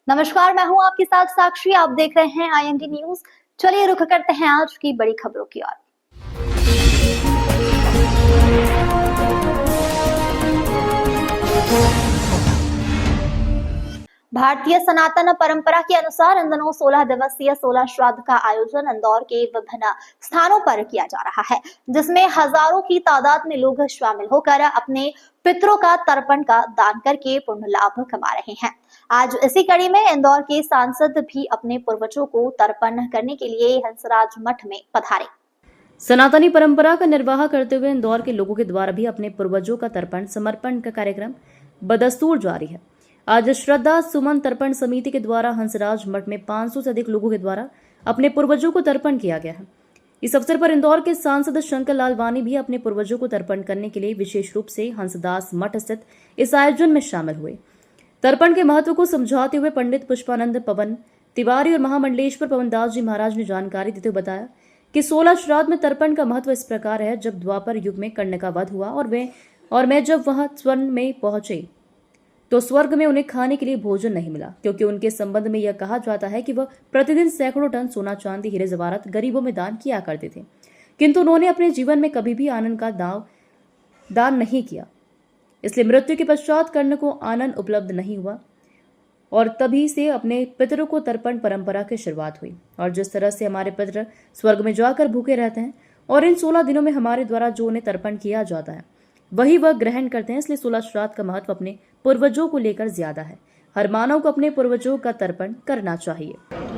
नमस्कार, मैं हूं आपके साथ साक्षी। आप देख रहे हैं IND न्यूज। चलिए रुख करते हैं आज की बड़ी खबरों की ओर। भारतीय सनातन परंपरा के अनुसार इन दिनों 16 दिवसीय 16 श्राद्ध का आयोजन इंदौर के विभिन्न स्थानों पर किया जा रहा है, जिसमें हजारों की तादाद में लोग शामिल होकर अपने पितरों का तर्पण का दान करके पुण्य लाभ कमा रहे हैं। आज इसी कड़ी में इंदौर के सांसद भी अपने पूर्वजों को तर्पण करने के लिए हंसराज मठ में पधारे। सनातनी परंपरा का निर्वाह करते हुए इंदौर के लोगों के द्वारा भी अपने पूर्वजों का तर्पण समर्पण का कार्यक्रम बदस्तूर जारी है। आज श्रद्धा सुमन तर्पण समिति के द्वारा हंसराज मठ में 500 से अधिक लोगों के द्वारा अपने पूर्वजों को तर्पण किया गया है। इस अवसर पर इंदौर के सांसद शंकर लाल वानी भी अपने पूर्वजों को तर्पण करने के लिए विशेष रूप से हंसदास मठ स्थित इस आयोजन में शामिल हुए। तर्पण के महत्व को समझाते हुए पंडित पुष्पानंद पवन तिवारी और महामंडलेश्वर पवनदास जी महाराज ने जानकारी देते हुए बताया कि 16 श्राद्ध में तर्पण का महत्व इस प्रकार है। जब द्वापर युग में कर्ण का वध हुआ और मैं जब वह स्वर्ण में पहुंचे तो स्वर्ग में उन्हें खाने के लिए भोजन नहीं मिला, क्योंकि उनके संबंध में यह कहा जाता है कि वह प्रतिदिन सैकड़ों टन सोना चांदी हीरे जवाहरात गरीबों में दान किया करते थे, किंतु उन्होंने अपने जीवन में कभी भी आनंद का दान नहीं किया। इसलिए मृत्यु के पश्चात कर्ण को आनंद उपलब्ध नहीं हुआ और तभी से अपने पितरों को तर्पण परंपरा की शुरुआत हुई। और जिस तरह से हमारे पितर स्वर्ग में जाकर भूखे रहते हैं और इन 16 दिनों में हमारे द्वारा जो उन्हें तर्पण किया जाता है वही वह ग्रहण करते हैं। इसलिए 16 श्राद्ध का महत्व अपने पूर्वजों को लेकर ज्यादा है। हर मानव को अपने पूर्वजों का तर्पण करना चाहिए।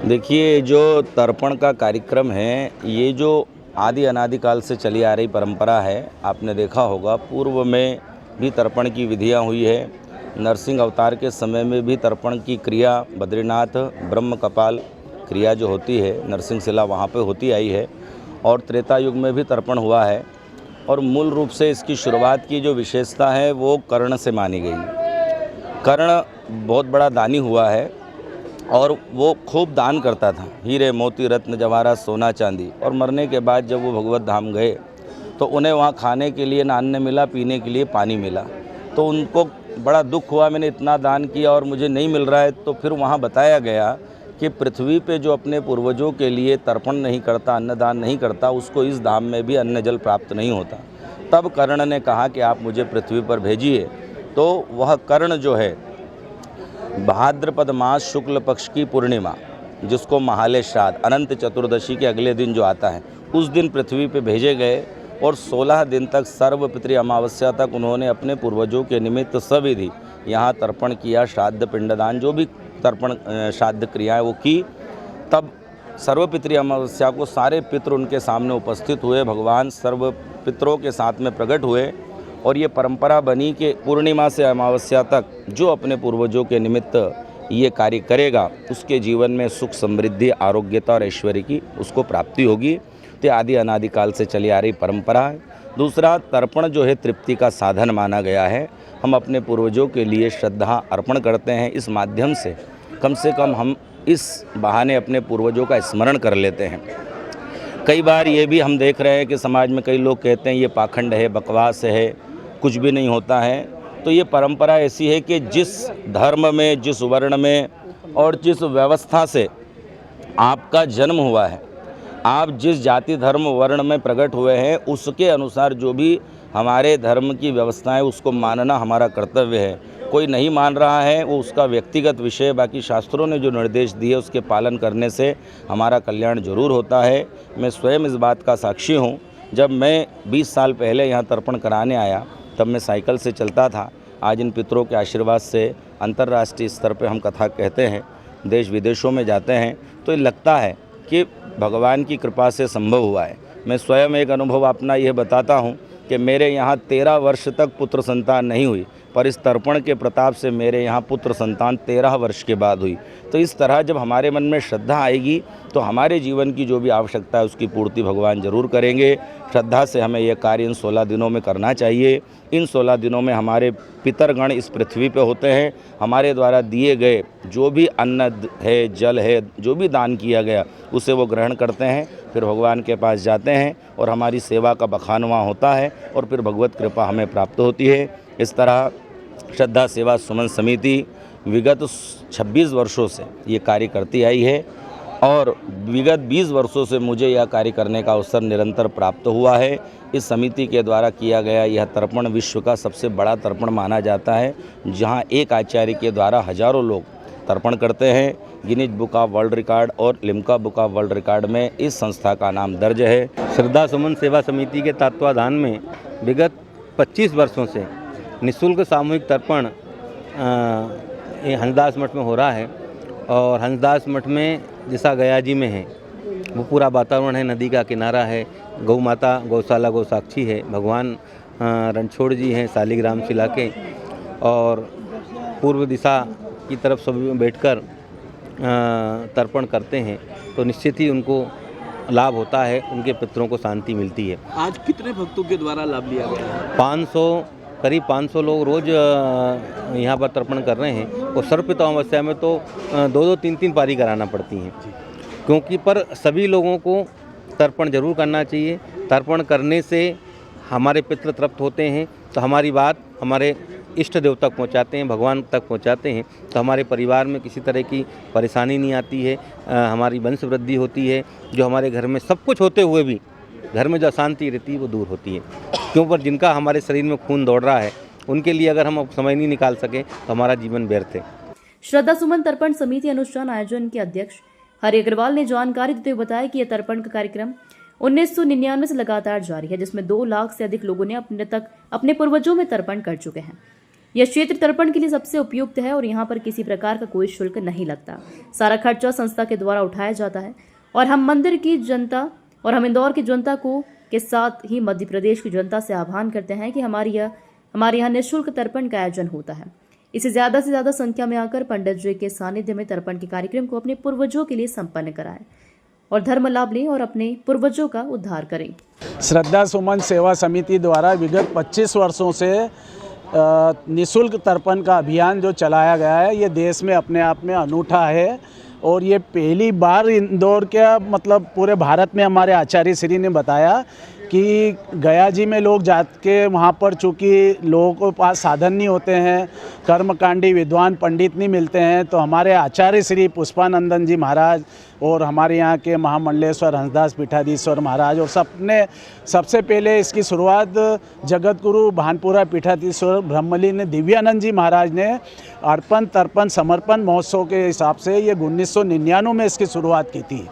देखिए, जो तर्पण का कार्यक्रम है, ये जो आदि अनादिकाल से चली आ रही परंपरा है। आपने देखा होगा पूर्व में भी तर्पण की विधियां हुई है। नरसिंह अवतार के समय में भी तर्पण की क्रिया बद्रीनाथ ब्रह्म कपाल क्रिया जो होती है नरसिंह शिला वहाँ पे होती आई है, और त्रेता युग में भी तर्पण हुआ है। और मूल रूप से इसकी शुरुआत की जो विशेषता है वो कर्ण से मानी गई। कर्ण बहुत बड़ा दानी हुआ है और वो खूब दान करता था, हीरे मोती रत्न जवाहरात सोना चांदी। और मरने के बाद जब वो भगवत धाम गए तो उन्हें वहाँ खाने के लिए ना अन्न मिला, पीने के लिए पानी मिला। तो उनको बड़ा दुख हुआ, मैंने इतना दान किया और मुझे नहीं मिल रहा है। तो फिर वहाँ बताया गया कि पृथ्वी पे जो अपने पूर्वजों के लिए तर्पण नहीं करता, अन्नदान नहीं करता, उसको इस धाम में भी अन्न जल प्राप्त नहीं होता। तब कर्ण ने कहा कि आप मुझे पृथ्वी पर भेजिए। तो वह कर्ण जो है भाद्रपद मास शुक्ल पक्ष की पूर्णिमा, जिसको महालय श्राद्ध अनंत चतुर्दशी के अगले दिन जो आता है, उस दिन पृथ्वी पे भेजे गए। और 16 दिन तक सर्वपितृ अमावस्या तक उन्होंने अपने पूर्वजों के निमित्त सविधि यहाँ तर्पण किया। श्राद्ध पिंडदान जो भी तर्पण श्राद्ध क्रियाएँ वो की। तब सर्वपितृ अमावस्या को सारे पितृ उनके सामने उपस्थित हुए, भगवान सर्व पितरों के साथ में प्रकट हुए। और ये परंपरा बनी कि पूर्णिमा से अमावस्या तक जो अपने पूर्वजों के निमित्त ये कार्य करेगा उसके जीवन में सुख समृद्धि आरोग्यता और ऐश्वर्य की उसको प्राप्ति होगी। तो आदि अनादिकाल से चली आ रही परंपरा है। दूसरा, तर्पण जो है तृप्ति का साधन माना गया है। हम अपने पूर्वजों के लिए श्रद्धा अर्पण करते हैं। इस माध्यम से कम हम इस बहाने अपने पूर्वजों का स्मरण कर लेते हैं। कई बार ये भी हम देख रहे हैं कि समाज में कई लोग कहते हैं ये पाखंड है, बकवास है, कुछ भी नहीं होता है। तो ये परंपरा ऐसी है कि जिस धर्म में, जिस वर्ण में और जिस व्यवस्था से आपका जन्म हुआ है, आप जिस जाति धर्म वर्ण में प्रकट हुए हैं, उसके अनुसार जो भी हमारे धर्म की व्यवस्था है उसको मानना हमारा कर्तव्य है। कोई नहीं मान रहा है वो उसका व्यक्तिगत विषय, बाकी शास्त्रों ने जो निर्देश दिए उसके पालन करने से हमारा कल्याण जरूर होता है। मैं स्वयं इस बात का साक्षी हूँ। जब मैं 20 साल पहले यहाँ तर्पण कराने आया तब मैं साइकिल से चलता था। आज इन पितरों के आशीर्वाद से अंतर्राष्ट्रीय स्तर पर हम कथा कहते हैं, देश विदेशों में जाते हैं, तो ये लगता है कि भगवान की कृपा से संभव हुआ है। मैं स्वयं एक अनुभव अपना यह बताता हूँ कि मेरे यहाँ 13 वर्ष तक पुत्र संतान नहीं हुई, पर इस तर्पण के प्रताप से मेरे यहाँ पुत्र संतान 13 वर्ष के बाद हुई। तो इस तरह जब हमारे मन में श्रद्धा आएगी तो हमारे जीवन की जो भी आवश्यकता है उसकी पूर्ति भगवान जरूर करेंगे। श्रद्धा से हमें यह कार्य इन 16 दिनों में करना चाहिए। इन 16 दिनों में हमारे पितरगण इस पृथ्वी पे होते हैं। हमारे द्वारा दिए गए जो भी अन्न है, जल है, जो भी दान किया गया उसे वो ग्रहण करते हैं, फिर भगवान के पास जाते हैं और हमारी सेवा का बखानवा होता है और फिर भगवत कृपा हमें प्राप्त होती है। इस तरह श्रद्धा सेवा सुमन समिति विगत 26 वर्षों से ये कार्य करती आई है और विगत 20 वर्षों से मुझे यह कार्य करने का अवसर निरंतर प्राप्त हुआ है। इस समिति के द्वारा किया गया यह तर्पण विश्व का सबसे बड़ा तर्पण माना जाता है, जहां एक आचार्य के द्वारा हजारों लोग तर्पण करते हैं। Guinness book of world record और Limca book of world record में इस संस्था का नाम दर्ज है। श्रद्धा सुमन सेवा समिति के तत्वाधान में विगत 25 वर्षों से निःशुल्क सामूहिक तर्पण हंसदास मठ में हो रहा है और हंसदास मठ में जैसा गया जी में है वो पूरा वातावरण है, नदी का किनारा है, गौ माता गौशाला गौसाक्षी है, भगवान रणछोड़ जी हैं शालिग्राम शिला के और पूर्व दिशा की तरफ सभी बैठकर तर्पण करते हैं तो निश्चित ही उनको लाभ होता है, उनके पितरों को शांति मिलती है। आज कितने भक्तों के द्वारा लाभ लिया गया? 500 करीब 500 लोग रोज़ यहाँ पर तर्पण कर रहे हैं और सर्वपिता अमावस्या में तो 2-2 3-3 पारी कराना पड़ती हैं, क्योंकि पर सभी लोगों को तर्पण जरूर करना चाहिए। तर्पण करने से हमारे पितृ तृप्त होते हैं तो हमारी बात हमारे इष्ट देव तक पहुंचाते हैं, भगवान तक पहुंचाते हैं, तो हमारे परिवार में किसी तरह की परेशानी नहीं आती है, हमारी वंश वृद्धि होती है। जो हमारे घर में सब कुछ होते हुए भी घर में जो अशांति रहती है वो दूर होती है। क्यों पर जिनका हमारे शरीर में खून दौड़ रहा है उनके लिए अगर हम समय नहीं निकाल सके तो हमारा जीवन व्यर्थ है। श्रद्धा सुमन तर्पण समिति अनुष्ठान आयोजन के अध्यक्ष हरि अग्रवाल ने जानकारी देते हुए बताया कि यह तर्पण का कार्यक्रम 1999 से लगातार जारी है, जिसमें 2 लाख से अधिक लोगों ने अपने पूर्वजों में तर्पण कर चुके हैं। यह क्षेत्र तर्पण के लिए सबसे उपयुक्त है और यहाँ पर किसी प्रकार का कोई शुल्क नहीं लगता। सारा खर्चा संस्था के द्वारा उठाया जाता है और हम मंदिर की जनता और हम इंदौर की जनता के साथ ही मध्य प्रदेश की जनता से आह्वान करते हैं कि हमारे यहाँ निःशुल्क तर्पण का आयोजन होता है। इसे ज्यादा से ज्यादा संख्या में आकर पंडित जी के सानिध्य में तर्पण के कार्यक्रम को अपने पूर्वजों के लिए संपन्न कराएं और धर्म लाभ लें और अपने पूर्वजों का उद्धार करें। श्रद्धा सुमन सेवा समिति द्वारा विगत 25 वर्षों से निःशुल्क तर्पण का अभियान जो चलाया गया है, ये देश में अपने आप में अनूठा है और ये पहली बार इंदौर के मतलब पूरे भारत में हमारे आचार्य श्री ने बताया कि गया जी में लोग जाके वहाँ पर चूँकि लोगों के पास साधन नहीं होते हैं, कर्मकांडी विद्वान पंडित नहीं मिलते हैं, तो हमारे आचार्य श्री पुष्पानंदन जी महाराज और हमारे यहाँ के महामंडलेश्वर हंसदास पीठाधीश्वर महाराज और सबसे पहले इसकी शुरुआत जगत गुरु भानपुरा पीठाधीश्वर ब्रह्मलीन दिव्यानंद जी महाराज ने अर्पण तर्पण समर्पण महोत्सव के हिसाब से ये 1999 में इसकी शुरुआत की थी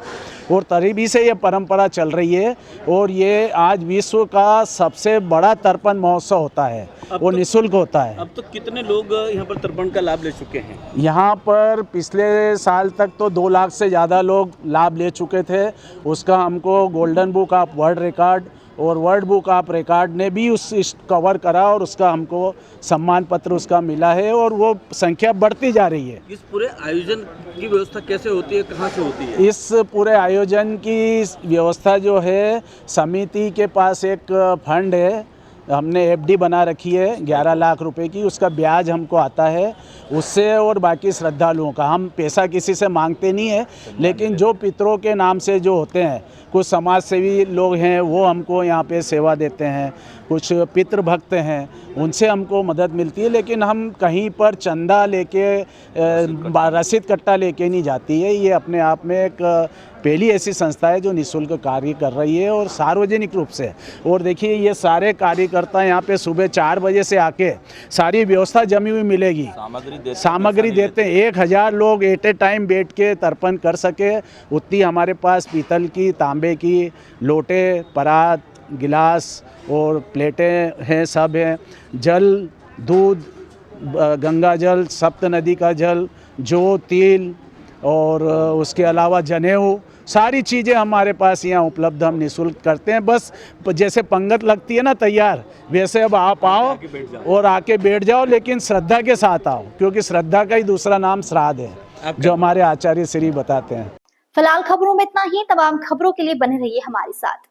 और तरीबी से ये परंपरा चल रही है और ये आज विश्व का सबसे बड़ा तर्पण महोत्सव होता है, वो निःशुल्क होता है। अब तो कितने लोग यहाँ पर तर्पण का लाभ ले चुके हैं? यहाँ पर पिछले साल तक तो 2 लाख से ज़्यादा लोग लाभ ले चुके थे। उसका हमको golden book of world record और वर्ल्ड बुक ऑफ रिकॉर्ड ने भी उस कवर करा और उसका हमको सम्मान पत्र उसका मिला है और वो संख्या बढ़ती जा रही है। इस पूरे आयोजन की व्यवस्था कैसे होती है, कहाँ से होती है? इस पूरे आयोजन की व्यवस्था जो है, समिति के पास एक फंड है, हमने एफडी बना रखी है 11 लाख रुपए की, उसका ब्याज हमको आता है उससे और बाकी श्रद्धालुओं का। हम पैसा किसी से मांगते नहीं है, लेकिन जो पितरों के नाम से जो होते हैं, कुछ समाज सेवी लोग हैं वो हमको यहाँ पे सेवा देते हैं, कुछ पितृ भक्त हैं उनसे हमको मदद मिलती है, लेकिन हम कहीं पर चंदा लेके रसीद कट्टा लेके नहीं जाती है। ये अपने आप में एक पहली ऐसी संस्था है जो निःशुल्क कार्य कर रही है और सार्वजनिक रूप से। और देखिए ये सारे कार्यकर्ता यहाँ पे सुबह 4 बजे से आके सारी व्यवस्था जमी हुई मिलेगी, सामग्री देते हैं। 1000 लोग एट ए टाइम बैठ के तर्पण कर सके उतनी हमारे पास पीतल की, तांबे की लोटे, परात, गिलास और प्लेटें हैं, सब हैं। जल, दूध, गंगा जल, सप्त नदी का जल, जौ, तिल और उसके अलावा जनेऊ, सारी चीज़ें हमारे पास यहाँ उपलब्ध हम निःशुल्क करते हैं। बस जैसे पंगत लगती है ना तैयार, वैसे अब आप आओ और आके बैठ जाओ, लेकिन श्रद्धा के साथ आओ, क्योंकि श्रद्धा का ही दूसरा नाम श्राद्ध है जो हमारे आचार्य श्री बताते हैं। फिलहाल खबरों में इतना ही। तमाम खबरों के लिए बने रहिए हमारे साथ।